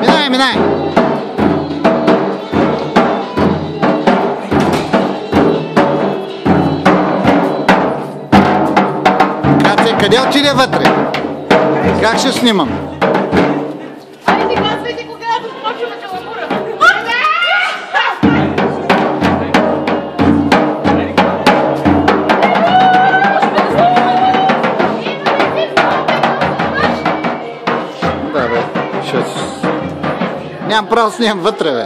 Минай, минай! Катя, къде отиде вътре? Как ще снимам? Айде, казвайте, когато почваме каламура. Да, бе, нямам право снимам вътре, бе.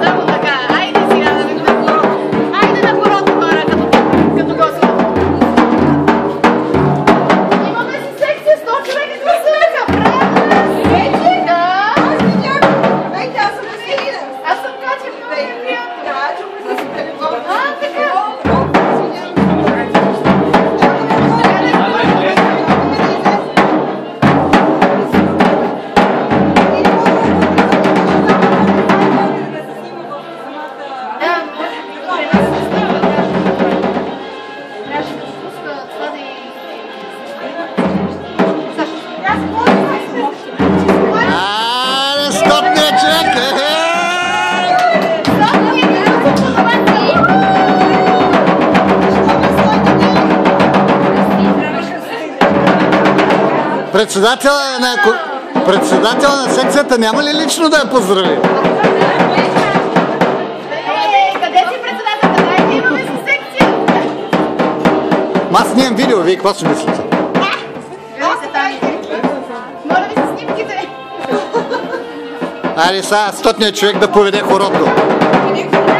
Само така. Айде сега да видим хорото. Айде на хорото, хора, като Господ. Имаме си секция 100 човека гласуваха. Браво! Вече? Да. Дайте, аз съм Василина. Аз съм Катя, много е приятно. Да, чухме с телефон. Така. Стотният човек! Председателя на секцията няма ли лично да я поздрави? Къде си председателата? Дайте, имаме си секция. Аз нямам видео, вие какво си мислите? Моля ви се снимките. Айде сега стотният човек да поведе хорото. Да,